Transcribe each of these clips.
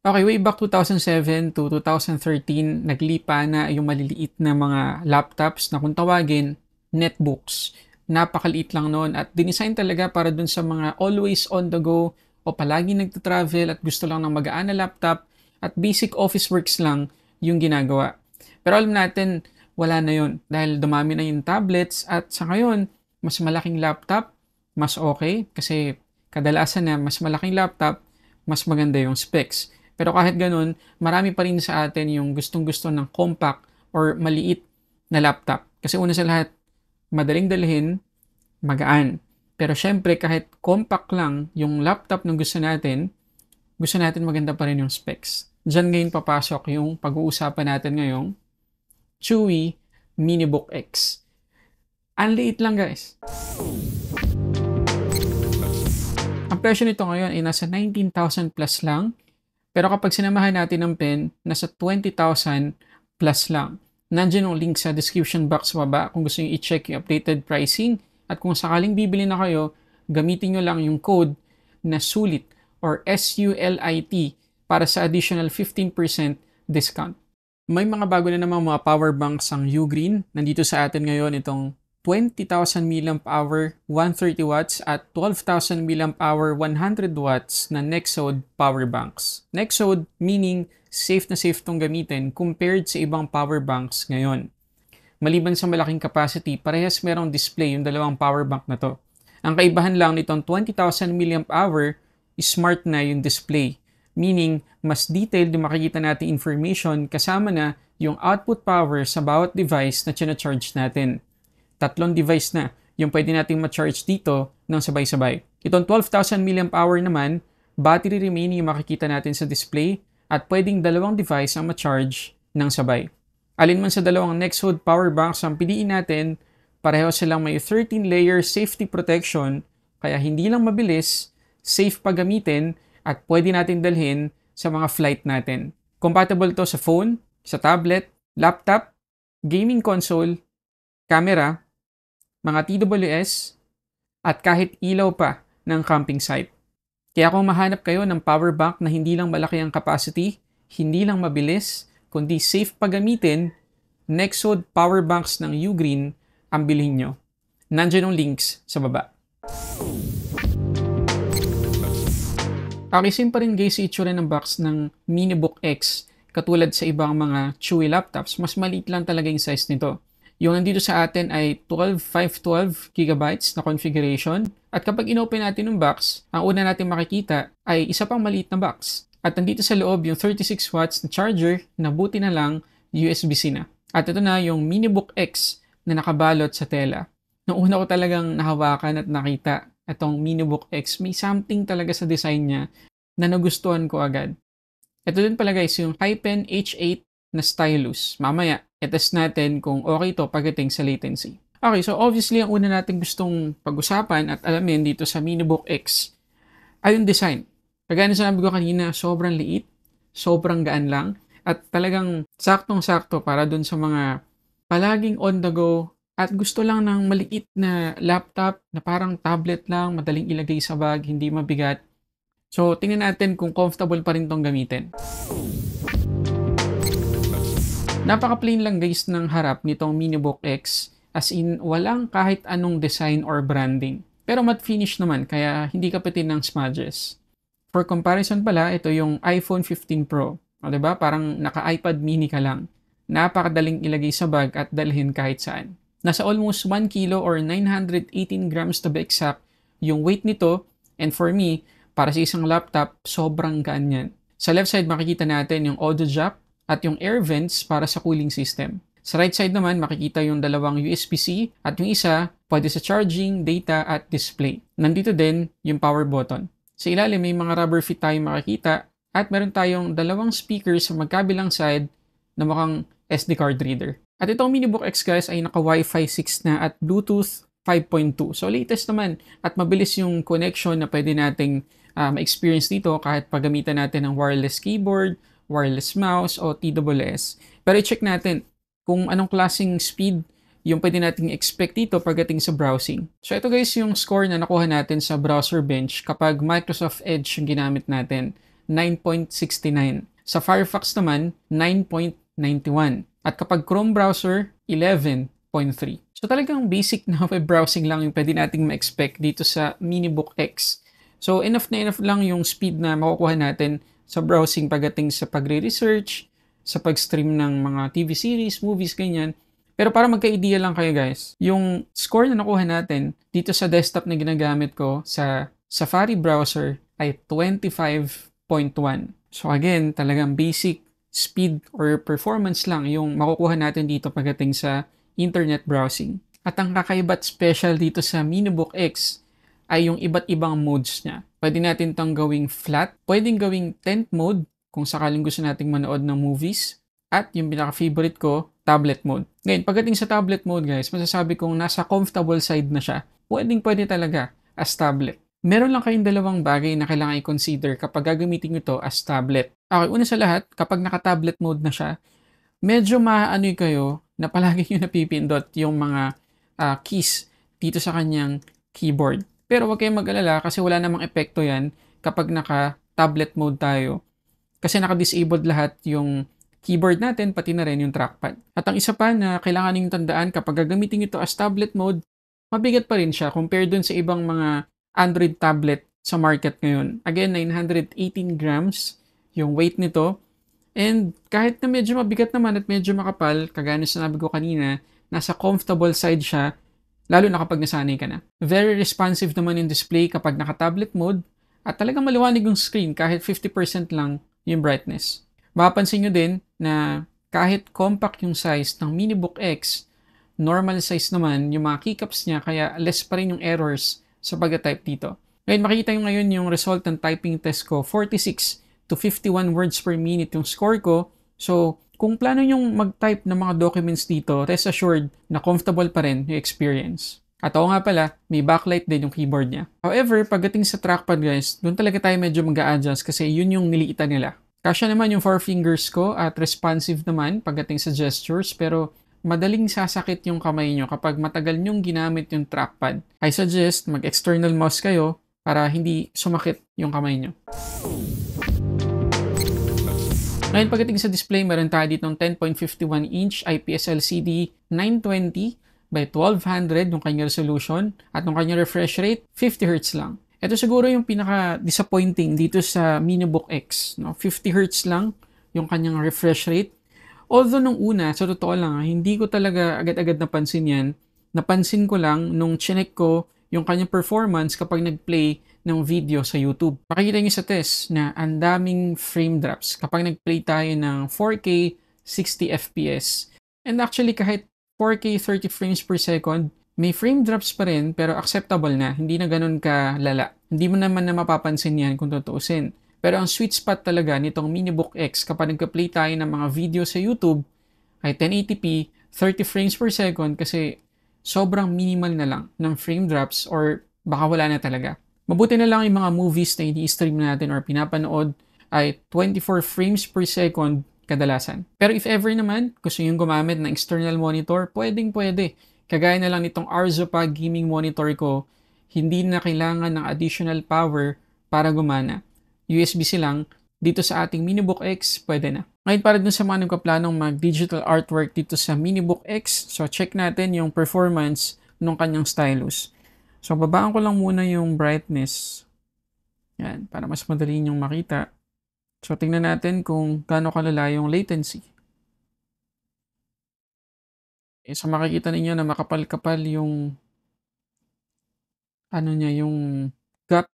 Okay, way back 2007 to 2013, naglipa na yung maliliit na mga laptops na kung tawagin, netbooks. Napakaliit lang noon at dinesign talaga para dun sa mga always on the go o palagi nagta-travel at gusto lang ng magaan na laptop at basic office works lang yung ginagawa. Pero alam natin, wala na yun dahil dumami na yung tablets at sa ngayon, mas malaking laptop, mas okay kasi kadalasan na mas malaking laptop, mas maganda yung specs. Pero kahit ganun, marami pa rin sa atin yung gustong-gusto ng compact or maliit na laptop. Kasi una sa lahat, madaling dalhin, magaan. Pero syempre, kahit compact lang yung laptop na gusto natin maganda pa rin yung specs. Diyan ngayon papasok yung pag-uusapan natin ngayong Chewy Minibook X. Ang liit lang guys. Ang presyo nito ngayon ay nasa 19,000 plus lang. Pero kapag sinamahan natin ng pen, nasa 20,000 plus lang. Nandiyan yung link sa description box sa baba kung gusto nyo i-check yung updated pricing. At kung sakaling bibili na kayo, gamitin nyo lang yung code na SULIT or SULIT para sa additional 15% discount. May mga bago na namang mga power banks ang Ugreen. Nandito sa atin ngayon itong 20,000 mAh 130 watts at 12,000 mAh 100 watts na Nexode power banks. Nexode meaning safe na safe tong gamitin compared sa ibang power banks ngayon. Maliban sa malaking capacity, parehas merong display yung dalawang power bank na to. Ang kaibahan lang nitong 20,000 mAh smart na yung display. Meaning, mas detailed yung makikita natin information kasama na yung output power sa bawat device na charge natin. 3 device na yung pwede nating ma-charge dito ng sabay-sabay. Itong 12,000 mAh naman, battery remaining yung makikita natin sa display at pwedeng 2 device ang ma-charge ng sabay. Alin man sa dalawang Nexode power banks ang piliin natin, pareho silang may 13-layer safety protection kaya hindi lang mabilis, safe paggamitin at pwede natin dalhin sa mga flight natin. Compatible to sa phone, sa tablet, laptop, gaming console, camera, mga TWS, at kahit ilaw pa ng camping site. Kaya kung mahanap kayo ng power bank na hindi lang malaki ang capacity, hindi lang mabilis, kundi safe paggamitin, Nexode power banks ng Ugreen ang bilhin nyo. Nandiyan yung links sa baba. Okay, same pa rin guys sa itsura ng box ng Minibook X. Katulad sa ibang mga Chewy laptops, mas maliit lang talaga yung size nito. Yung nandito sa atin ay 512 GB na configuration. At kapag inopen natin yung box, ang una natin makikita ay isa pang maliit na box. At nandito sa loob yung 36 watts na charger na buti na lang USB-C na. At ito na yung Minibook X na nakabalot sa tela. Nung una ko talagang nahawakan at nakita itong Minibook X, may something talaga sa design niya na nagustuhan ko agad. Ito din pala guys yung Hypen H8 na stylus. Mamaya, i-test natin kung okay to pagdating sa latency. Okay, so obviously, ang una natin gustong pag-usapan at alamin dito sa Minibook X ay yung design. Kagaya na sinabi ko kanina, sobrang liit, sobrang gaan lang, at talagang saktong-sakto para dun sa mga palaging on the go at gusto lang ng maliit na laptop na parang tablet lang, madaling ilagay sa bag, hindi mabigat. So, tingnan natin kung comfortable pa rin tong gamitin. Napaka-plain lang guys ng harap nitong Minibook X, as in walang kahit anong design or branding. Pero matte finish naman kaya hindi kapitin ng smudges. For comparison pala, ito yung iPhone 15 Pro. O diba? Parang naka-iPad mini ka lang. Napakadaling ilagay sa bag at dalhin kahit saan. Nasa almost 1 kilo or 918 grams to be exact yung weight nito, and for me, para sa isang laptop, sobrang gaan yan. Sa left side makikita natin yung audio jack at yung air vents para sa cooling system. Sa right side naman, makikita yung dalawang USB-C at yung isa, pwede sa charging, data at display. Nandito din yung power button. Sa ilalim, may mga rubber feet tayong makikita at meron tayong dalawang speakers sa magkabilang side na mukhang SD card reader. At itong Minibook X guys ay naka Wi-Fi 6 na at Bluetooth 5.2. So latest naman at mabilis yung connection na pwede nating ma-experience dito kahit paggamitan natin ng wireless keyboard, wireless mouse o TWS. Pero i-check natin kung anong klaseng speed yung pwede nating expect dito pagdating sa browsing. So ito guys yung score na nakuha natin sa browser bench kapag Microsoft Edge yung ginamit natin. 9.69. Sa Firefox naman, 9.91. At kapag Chrome browser, 11.3. So talagang basic na web browsing lang yung pwede nating ma-expect dito sa MiniBook X. So enough na enough lang yung speed na makukuha natin sa browsing pagdating sa pagre-research, sa pag-stream ng mga TV series, movies, ganyan. Pero para magka-idea lang kayo guys, yung score na nakuha natin dito sa desktop na ginagamit ko sa Safari browser ay 25.1. So again, talagang basic speed or performance lang yung makukuha natin dito pagdating sa internet browsing. At ang kakaiba't special dito sa MiniBook X ay yung iba't ibang modes niya. Pwede natin itong gawing flat, pwedeng gawing tent mode kung sakaling gusto nating manood ng movies, at yung pinaka-favorite ko, tablet mode. Ngayon, pagdating sa tablet mode guys, masasabi kong nasa comfortable side na siya. Pwede talaga as tablet. Meron lang kayong dalawang bagay na kailangan i-consider kapag gagamitin nyo to as tablet. Okay, una sa lahat, kapag naka-tablet mode na siya, medyo maaanoy kayo na palagi nyo napipindot yung mga keys dito sa kanyang keyboard. Pero huwag kayong mag-alala kasi wala namang epekto yan kapag naka-tablet mode tayo. Kasi naka-disabled lahat yung keyboard natin, pati na rin yung trackpad. At ang isa pa na kailangan ninyong tandaan kapag gagamitin ito as tablet mode, mabigat pa rin siya compared dun sa ibang mga Android tablet sa market ngayon. Again, 918 grams yung weight nito. And kahit na medyo mabigat naman at medyo makapal, kagaya na sinabi ko kanina, nasa comfortable side siya, lalo na kapag nasanay ka na. Very responsive naman yung display kapag naka-tablet mode at talagang maliwanag yung screen kahit 50% lang yung brightness. Mapapansin nyo din na kahit compact yung size ng MiniBook X, normal size naman yung mga keycaps niya kaya less pa rin yung errors sa pag-type dito. Ngayon, makikita nyo ngayon yung result ng typing test ko, 46 to 51 words per minute yung score ko. So, kung plano nyong mag-type ng mga documents dito, rest assured na comfortable pa rin yung experience. At oo nga pala, may backlight din yung keyboard niya. However, pagdating sa trackpad guys, doon talaga tayo medyo mag-a-adjust kasi yun yung niliitan nila. Kasya naman yung 4 fingers ko at responsive naman pagdating sa gestures pero madaling sasakit yung kamay nyo kapag matagal nyong ginamit yung trackpad. I suggest mag-external mouse kayo para hindi sumakit yung kamay nyo. Ngayon pagdating sa display, meron tayo ditong 10.51 inch IPS LCD 920 by 1200 yung kanyang resolution at yung kanyang refresh rate 50 Hz lang. Ito siguro yung pinaka-disappointing dito sa MiniBook X. No? 50 Hz lang yung kanyang refresh rate. Although nung una, sa totoo lang, hindi ko talaga agad-agad napansin yan. Napansin ko lang nung chinek ko yung kanyang performance kapag nag-play ng video sa YouTube. Makikita nyo sa test na ang daming frame drops kapag nag-play tayo ng 4K 60 FPS. And actually kahit 4K 30 frames per second, may frame drops pa rin pero acceptable na. Hindi na ganun kalala. Hindi mo naman na mapapansin yan kung tutuusin. Pero ang sweet spot talaga nitong MiniBook X kapag nagka-play tayo ng mga video sa YouTube ay 1080p, 30 frames per second kasi sobrang minimal na lang ng frame drops or baka wala na talaga. Mabuti na lang yung mga movies na i-stream natin or pinapanood ay 24 frames per second kadalasan. Pero if ever naman, gusto nyo gumamit ng external monitor, pwedeng-pwede. Kagaya na lang nitong Arzopa gaming monitor ko, hindi na kailangan ng additional power para gumana. USB-C lang, dito sa ating MiniBook X, pwede na. Ngayon para dun sa mga nagpaplanong mag-digital artwork dito sa MiniBook X, so check natin yung performance ng kanyang stylus. So, babaan ko lang muna yung brightness. Yan, para mas madali nyong makita. So, tingnan natin kung gaano kalala yung latency. Okay, so, makikita ninyo na makapal-kapal yung yung gap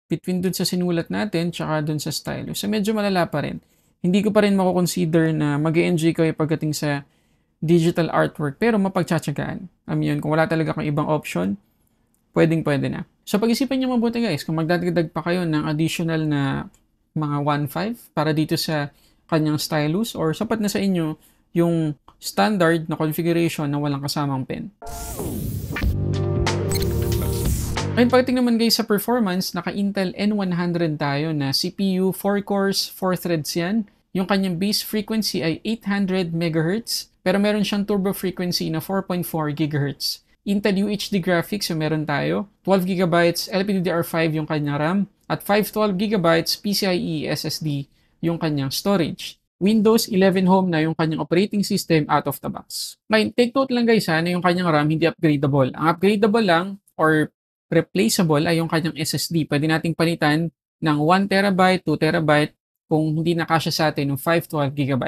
between dun sa sinulat natin tsaka dun sa stylus. So, medyo malala pa rin. Hindi ko pa rin mako-consider na mag-e-enjoy kayo pagdating sa digital artwork, pero mapagtsatsagaan. Kung wala talaga kang ibang option, pwedeng-pwede na. So, pag-isipan nyo mabuti guys, kung magdadagdag pa kayo ng additional na mga 1.5 para dito sa kanyang stylus or sapat na sa inyo yung standard na configuration na walang kasamang pen. Ngayon, pagdating naman guys sa performance, naka-Intel N100 tayo na CPU, 4 cores, 4 threads yan. Yung kanyang base frequency ay 800 MHz, pero meron siyang turbo frequency na 4.4 GHz. Intel UHD graphics yung meron tayo, 12GB LPDDR5 yung kanyang RAM, At 512 GB PCIe SSD yung kanyang storage. Windows 11 Home na yung kanyang operating system out of the box. Ngayon, take note lang guys na yung kanyang RAM hindi upgradable. Ang upgradable lang or replaceable ay yung kanyang SSD. Pwede nating palitan ng 1 TB, 2 TB kung hindi nakasya sa atin yung 512 GB.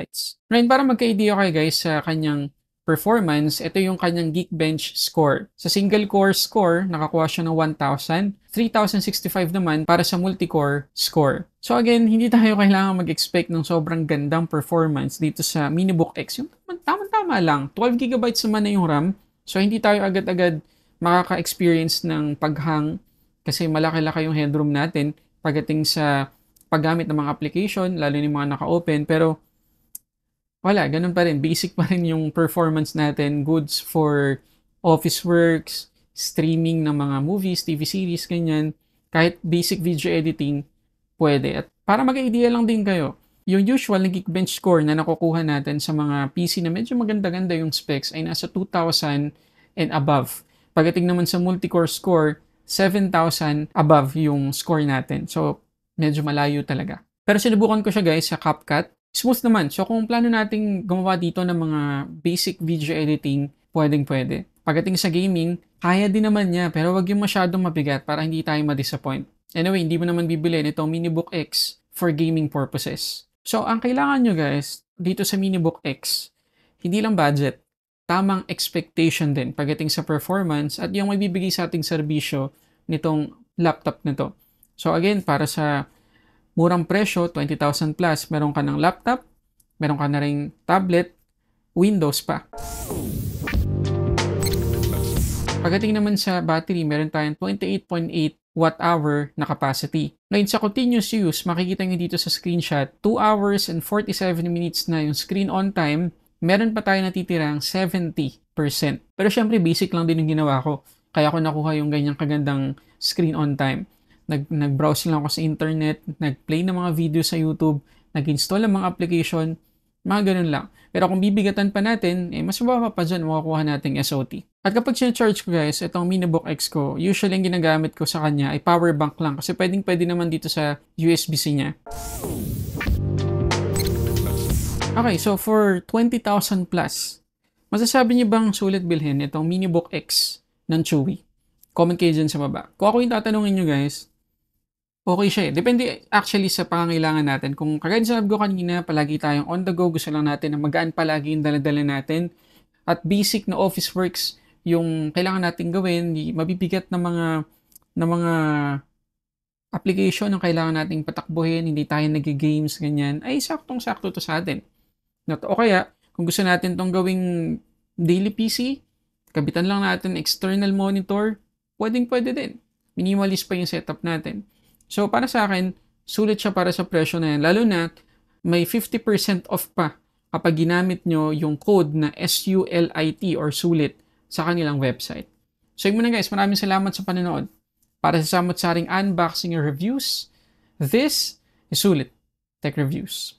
Ngayon, para magka-idea kayo guys sa kanyang performance, ito yung kanyang Geekbench score. Sa single core score, nakakuha siya ng 1,000. 3,065 naman para sa multi-core score. So again, hindi tayo kailangan mag-expect ng sobrang gandang performance dito sa MiniBook X. Yung tama-tama lang. 12 GB naman na yung RAM. So hindi tayo agad-agad makaka-experience ng paghang kasi malaki-laki yung headroom natin pagdating sa paggamit ng mga application, lalo yung mga naka-open. Pero wala, ganun pa rin. Basic pa rin yung performance natin. Goods for office works, streaming ng mga movies, TV series, ganyan. Kahit basic video editing, pwede. At para mag-idea lang din kayo, yung usual na Geekbench score na nakukuha natin sa mga PC na medyo maganda-ganda yung specs ay nasa 2,000 and above. Pagdating naman sa multi-core score, 7,000 above yung score natin. So, medyo malayo talaga. Pero sinubukan ko siya guys sa CapCut. Smooth naman. So, kung plano nating gumawa dito ng mga basic video editing, pwedeng-pwede. Pagdating sa gaming, kaya din naman niya, pero wag yung masyadong mabigat para hindi tayo ma-disappoint. Anyway, hindi mo naman bibilin itong MiniBook X for gaming purposes. So, ang kailangan nyo guys, dito sa MiniBook X, hindi lang budget, tamang expectation din pagdating sa performance at yung magbibigay sa ating serbisyo nitong laptop na to. So, again, para sa murang presyo, 20,000 plus, meron ka ng laptop, meron ka na ring tablet, Windows pa. Pagdating naman sa battery, meron tayong 28.8 watt-hour na capacity. Ngayon sa continuous use, makikita nyo dito sa screenshot, 2 hours and 47 minutes na yung screen on time, meron pa tayo natitirang 70%. Pero syempre, basic lang din yung ginawa ko. Kaya ko nakuha yung ganyang kagandang screen on time. Nag-browse lang ako sa internet, nag-play ng mga video sa YouTube, nag-install ng mga application, mga ganun lang. Pero kung bibigatan pa natin, mas mababa pa dyan, makukuha nating SOT. At kapag sinacharge ko guys, itong MiniBook X ko, usually ang ginagamit ko sa kanya ay power bank lang kasi pwede naman dito sa USB-C niya. Okay, so for 20,000 plus, masasabi niyo bang sulit bilhin itong MiniBook X ng Chewy? Comment kayo dyan sa baba. Kung ako yung tatanungin nyo guys, okay siya eh. Depende actually sa pangangailangan natin. Kung kagaya sa ko kanina, palagi tayong on the go, gusto lang natin na magaan palagi yung dala-dala natin. At basic na office works yung kailangan natin gawin, mabibigat na mga application ang kailangan nating patakbuhin, hindi tayo nag-games, ganyan, ay saktong-sakto to sa atin. O kaya, kung gusto natin tong gawing daily PC, kabitan lang natin external monitor, pwede din. Minimalist pa yung setup natin. So, para sa akin, sulit siya para sa presyo na yan. Lalo na, may 50% off pa kapag ginamit nyo yung code na SULIT or sulit sa kanilang website. So, yun muna guys. Maraming salamat sa panonood. Para sa samot-saring unboxing and reviews, this is Sulit Tech Reviews.